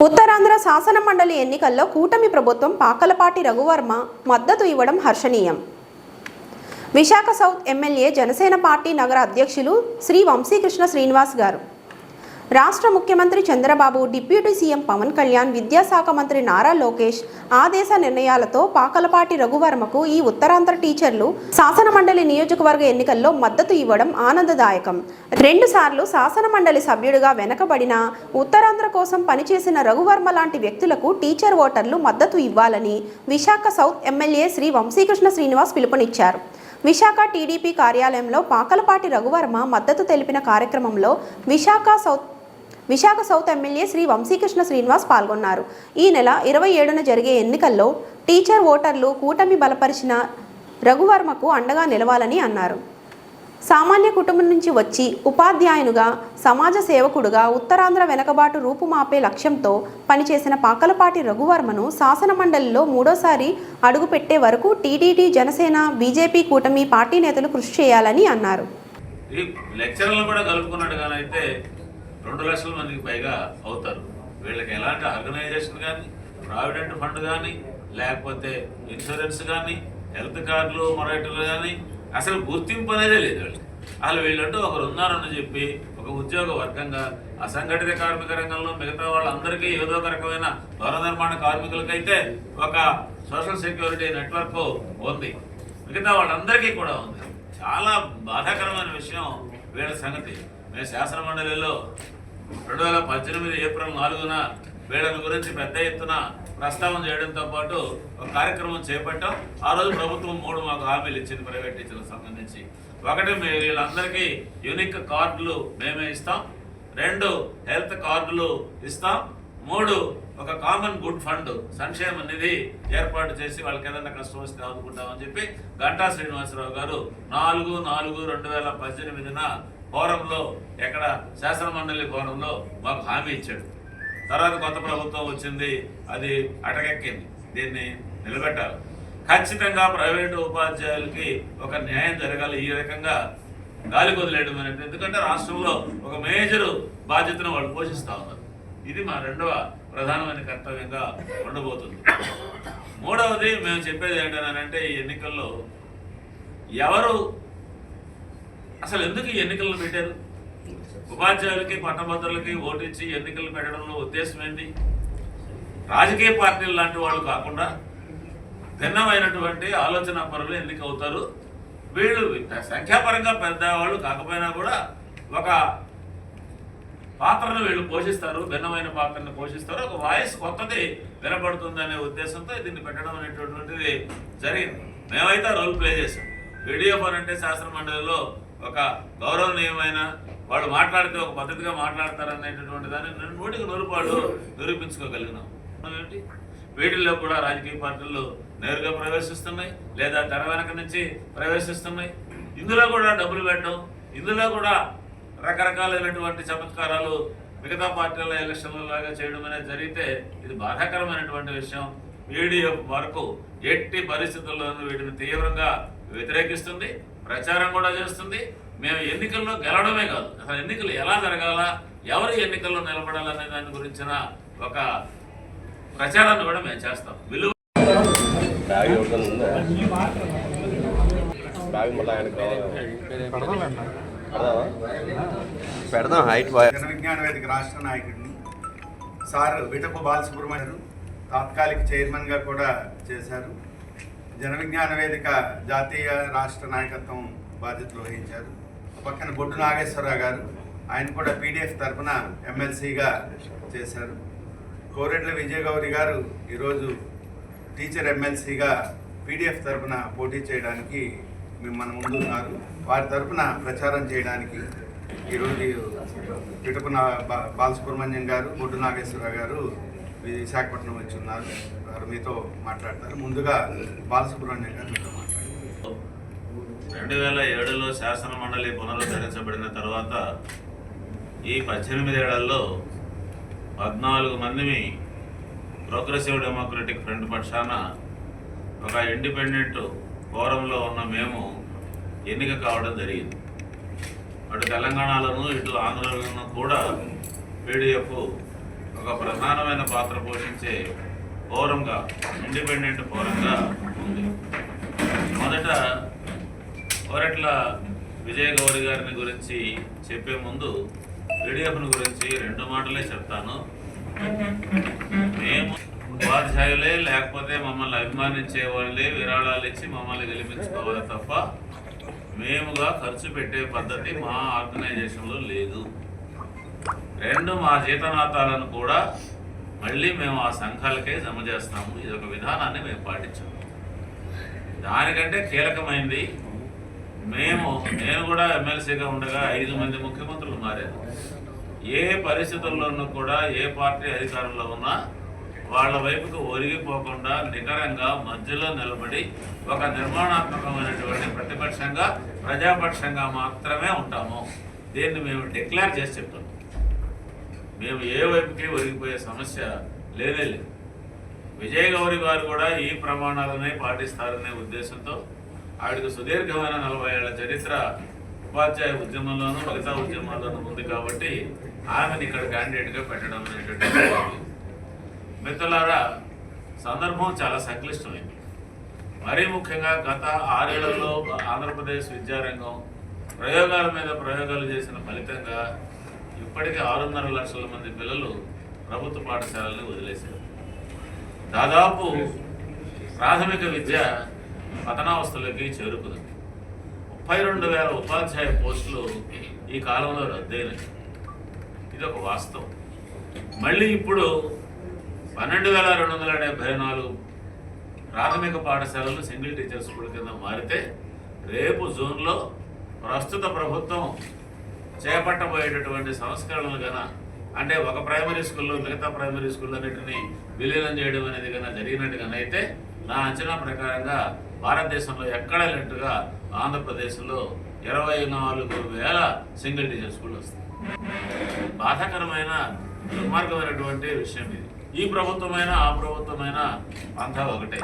ఉత్తరాంధ్ర శాసన మండలి ఎన్నికల్లో కూటమి ప్రభుత్వం పాకలపాటి రఘువర్మ మద్దతు ఇవ్వడం హర్షణీయం. Visakha south MLA Janasena party నగర అధ్యక్షులు శ్రీ వంశీకృష్ణ శ్రీనివాస్ గారు, రాష్ట్ర ముఖ్యమంత్రి చంద్రబాబు, డిప్యూటీ సీఎం పవన్ కళ్యాణ్, విద్యాశాఖ మంత్రి నారా లోకేష్ ఆదేశ నిర్ణయాలతో పాకలపాటి రఘువర్మకు ఈ ఉత్తరాంధ్ర టీచర్లు శాసన మండలి నియోజకవర్గ ఎన్నికల్లో మద్దతు ఇవ్వడం ఆనందదాయకం. 2 సార్లు శాసన మండలి సభ్యుడిగా వెనకబడిన ఉత్తరాంధ్ర కోసం పనిచేసిన రఘువర్మ లాంటి వ్యక్తులకు టీచర్ ఓటర్లు మద్దతు ఇవ్వాలని విశాఖ సౌత్ ఎమ్మెల్యే శ్రీ వంశీకృష్ణ శ్రీనివాస్ పిలుపునిచ్చారు. విశాఖ టీడీపీ కార్యాలయంలో పాకలపాటి రఘువర్మ మద్దతు తెలిపిన కార్యక్రమంలో విశాఖ సౌత్ ఎమ్మెల్యే శ్రీ వంశీకృష్ణ శ్రీనివాస్ పాల్గొన్నారు. ఈ నెల 27న జరిగే ఎన్నికల్లో టీచర్ ఓటర్లు కూటమి బలపరిచిన రఘువర్మకు అండగా నిలవాలని అన్నారు. సామాన్య కుటుంబం నుంచి వచ్చి ఉపాధ్యాయునిగా, సమాజ సేవకుడుగా ఉత్తరాంధ్ర వెనకబాటు రూపుమాపే లక్ష్యంతో పనిచేసిన పాకలపాటి రఘువర్మను శాసన మండలిలో 3వసారి అడుగుపెట్టే వరకు టీడీపీ, జనసేన, బీజేపీ కూటమి పార్టీ నేతలు కృషి చేయాలని అన్నారు. ఈ లెక్చర్లను కూడా కలుపుకున్నట్టుగానైతే 2 లక్షల మందికి పైగా అవుతారు. వీళ్ళకి ఎలాంటి ఆర్గనైజేషన్ కానీ, ప్రావిడెంట్ ఫండ్ కానీ, లేకపోతే ఇన్సూరెన్స్ కానీ, హెల్త్ కార్డులు మరొకటి కానీ అసలు గుర్తింపు అనేదే లేదు. వాళ్ళు వీళ్ళంటూ ఒకరు ఉన్నారని చెప్పి ఒక ఉద్యోగ వర్గంగా అసంఘటిత కార్మిక రంగంలో మిగతా వాళ్ళందరికీ ఏదో ఒక రకమైన భవన నిర్మాణ కార్మికులకైతే ఒక సోషల్ సెక్యూరిటీ నెట్వర్క్ ఉంది, మిగతా వాళ్ళందరికీ కూడా ఉంది. చాలా బాధాకరమైన విషయం వీళ్ళ సంగతి. మేము శాసన మండలిలో 2018 ఏప్రిల్ 4న వీళ్ళని గురించి పెద్ద ఎత్తున ప్రస్తావన చేయడంతో పాటు ఒక కార్యక్రమం చేపట్టాం. ఆ రోజు ప్రభుత్వం 3 మాకు హామీలు ఇచ్చింది ప్రైవేట్ టీచర్లకు సంబంధించి. 1 వీళ్ళందరికీ యూనిక్ కార్డులు మేమే ఇస్తాం, 2 హెల్త్ కార్డులు ఇస్తాం, 3 ఒక కామన్ గుడ్ ఫండ్ సంక్షేమ నిధి ఏర్పాటు చేసి వాళ్ళకి ఏదైనా కష్టం వస్తే ఆదుకుంటామని చెప్పి గంటా శ్రీనివాసరావు గారు 4/4/2018న ఫోరంలో, ఎక్కడ శాసన మండలి ఫోరంలో మాకు హామీ ఇచ్చాడు. తర్వాత కొత్త ప్రభుత్వం వచ్చింది, అది అటకెక్కింది. దీన్ని నిలబెట్టాలి. ఖచ్చితంగా ప్రైవేటు ఉపాధ్యాయులకి ఒక న్యాయం జరగాలి. ఈ రకంగా గాలి వదిలేయడం అనేది, ఎందుకంటే రాష్ట్రంలో ఒక మేజరు బాధ్యతను వాళ్ళు పోషిస్తూ ఉన్నారు. ఇది మా 2వ ప్రధానమైన కర్తవ్యంగా ఉండబోతుంది. 3వది మేము చెప్పేది ఏంటంటే, ఈ ఎన్నికల్లో ఎవరు అసలు ఎందుకు ఈ ఎన్నికలను పెట్టారు? ఉపాధ్యాయులకి, పట్టభద్రులకి ఓటించి ఎన్నికలు పెట్టడంలో ఉద్దేశం ఏంటి? రాజకీయ పార్టీలు లాంటి వాళ్ళు కాకుండా భిన్నమైనటువంటి ఆలోచన పరులు ఎన్నికవుతారు. వీళ్ళు సంఖ్యాపరంగా పెద్దవాళ్ళు కాకపోయినా కూడా ఒక పాత్రను వీళ్ళు పోషిస్తారు, భిన్నమైన పాత్రను పోషిస్తారు. ఒక వాయిస్ కొత్తది వినపడుతుంది అనే ఉద్దేశంతో దీన్ని పెట్టడం అనేటటువంటిది జరిగింది. మేమైతే రోల్ ప్లే చేసాం. వీడియో ఫోన్ అంటే శాసన మండలిలో ఒక గౌరవనీయమైన వాళ్ళు మాట్లాడితే ఒక పద్ధతిగా మాట్లాడతారనేటటువంటి దాన్ని 100కి 100 నిరూపించుకోగలిగినాం. ఏంటి వీటిల్లో కూడా రాజకీయ పార్టీలు నేరుగా ప్రవేశిస్తున్నాయి, లేదా తెర వెనక నుంచి ప్రవేశిస్తున్నాయి. ఇందులో కూడా డబ్బులు పెట్టడం, ఇందులో కూడా రకరకాలైనటువంటి చమత్కారాలు మిగతా పార్టీల ఎలక్షన్ల లాగా చేయడం అనేది జరిగితే ఇది బాధాకరమైనటువంటి విషయం. వీడిఎఫ్ వరకు ఎట్టి పరిస్థితుల్లోనూ వీటిని తీవ్రంగా వ్యతిరేకిస్తుంది, ప్రచారం కూడా చేస్తుంది. మేము ఎన్నికల్లో గెలవడమే కాదు, అసలు ఎన్నికలు ఎలా జరగాల, ఎవరు ఎన్నికల్లో నిలబడాలనే దాని గురించిన ఒక ప్రచారాన్ని కూడా మేము చేస్తాం. జన విజ్ఞాన వేదిక రాష్ట్ర నాయకుడిని సార్ విటపు బాలసుబ్రహ్మణ్యం తాత్కాలిక చైర్మన్గా కూడా చేశారు. జన విజ్ఞాన వేదిక జాతీయ రాష్ట్ర నాయకత్వం బాధ్యతలు వహించారు. పక్కన బొడ్డు నాగేశ్వరరావు గారు, ఆయన కూడా పీడీఎఫ్ తరఫున ఎమ్మెల్సీగా చేశారు. కోరెడ్ల విజయగౌరి గారు ఈరోజు టీచర్ ఎమ్మెల్సీగా పీడీఎఫ్ తరఫున పోటీ చేయడానికి మన ముందు ఉన్నారు. వారి తరఫున ప్రచారం చేయడానికి ఈరోజు పిటపు బాలసుబ్రహ్మణ్యం గారు, బొడ్డు నాగేశ్వరరావు గారు విశాఖపట్నం వచ్చి ఉన్నారు. వారు మీతో మాట్లాడతారు. ముందుగా బాలసుబ్రహ్మణ్యం గారు మీతో మాట్లాడతారు. 2007లో శాసన మండలి పునరుద్ధరించబడిన తర్వాత ఈ 18 ఏళ్లలో 14 మందిని ప్రోగ్రెసివ్ డెమోక్రటిక్ ఫ్రంట్ పక్షాన ఒక ఇండిపెండెంట్ ఫోరంలో ఉన్న మేము ఎన్నిక కావడం జరిగింది. అటు తెలంగాణలోనూ ఇటు ఆంధ్రలోనూ కూడా పీడీఎఫ్ ఒక ఒక ప్రధానమైన పాత్ర పోషించే ఫోరంగా, ఇండిపెండెంట్ ఫోరంగా ఉంది. మొదట కోరట్ల విజయ గౌరి గారిని గురించి చెప్పే ముందు పీడిఎఫ్ను గురించి 2 మాటలే చెప్తాను. మేము ఉపాధ్యాయులే లేకపోతే మమ్మల్ని అభిమానించే వాళ్ళే విరాళాలు ఇచ్చి మమ్మల్ని గెలిపించుకోవాలి తప్ప మేముగా ఖర్చు పెట్టే పద్ధతి మా ఆర్గనైజేషన్లో లేదు. 2, మా జీతనాతాలను కూడా మళ్ళీ మేము ఆ సంఘాలకే జమ చేస్తాము. ఇది ఒక విధానాన్ని మేము పాటించాము. దానికంటే కీలకమైంది, నేను కూడా ఎమ్మెల్సీగా ఉండగా 5 మంది ముఖ్యమంత్రులు మారారు. ఏ పరిస్థితుల్లోనూ కూడా ఏ పార్టీ అధికారంలో ఉన్నా వాళ్ళ వైపుకు ఒరిగిపోకుండా నికరంగా మధ్యలో నిలబడి ఒక నిర్మాణాత్మకమైనటువంటి ప్రతిపక్షంగా, ప్రజాపక్షంగా మాత్రమే ఉంటాము. దీన్ని మేము డిక్లేర్ చేసి చెప్తున్నాం. మేము ఏ వైపుకి ఒరిగిపోయే సమస్య లేనే లేదు. విజయ గౌరి గారు కూడా ఈ ప్రమాణాలనే పాటిస్తారనే ఉద్దేశంతో ఆవిడకు సుదీర్ఘమైన 40 ఏళ్ల చరిత్ర ఉపాధ్యాయ ఉద్యమంలోనూ మిగతా ఉద్యమాల్లోనూ ఉంది కాబట్టి ఆమెను ఇక్కడ క్యాండిడేట్గా పెట్టడం అనేటువంటి మిత్రులారా, సందర్భం చాలా సంక్లిష్టమైంది. మరీ ముఖ్యంగా గత 6 ఏళ్లలో ఆంధ్రప్రదేశ్ విద్యారంగం ప్రయోగాల మీద ప్రయోగాలు చేసిన ఫలితంగా ఇప్పటికీ 6.5 లక్షల మంది పిల్లలు ప్రభుత్వ పాఠశాలల్ని వదిలేశారు. దాదాపు ప్రాథమిక విద్య పతనావస్థలోకి చేరుకుంది. 32,000 ఉపాధ్యాయ పోస్టులు ఈ కాలంలో రద్దయినాయి. ఇది ఒక వాస్తవం. మళ్ళీ ఇప్పుడు 12,274 ప్రాథమిక పాఠశాలలు సింగిల్ టీచర్ స్కూల్ కింద మారితే రేపు జూన్లో ప్రస్తుత ప్రభుత్వం చేపట్టబోయేటటువంటి సంస్కరణలు కన్నా, అంటే ఒక ప్రైమరీ స్కూల్లో మిగతా ప్రైమరీ స్కూళ్ళన్నింటినీ విలీనం చేయడం అనేది కన్నా జరిగినట్టుగానైతే నా అంచనా ప్రకారంగా భారతదేశంలో ఎక్కడ లేనట్టుగా ఆంధ్రప్రదేశ్లో 24,000 సింగిల్ టీచర్ స్కూళ్ళు వస్తాయి. బాధాకరమైన దుర్మార్గమైనటువంటి విషయం ఇది. ఈ ప్రభుత్వమైనా ఆ ప్రభుత్వమైనా అంతా ఒకటే.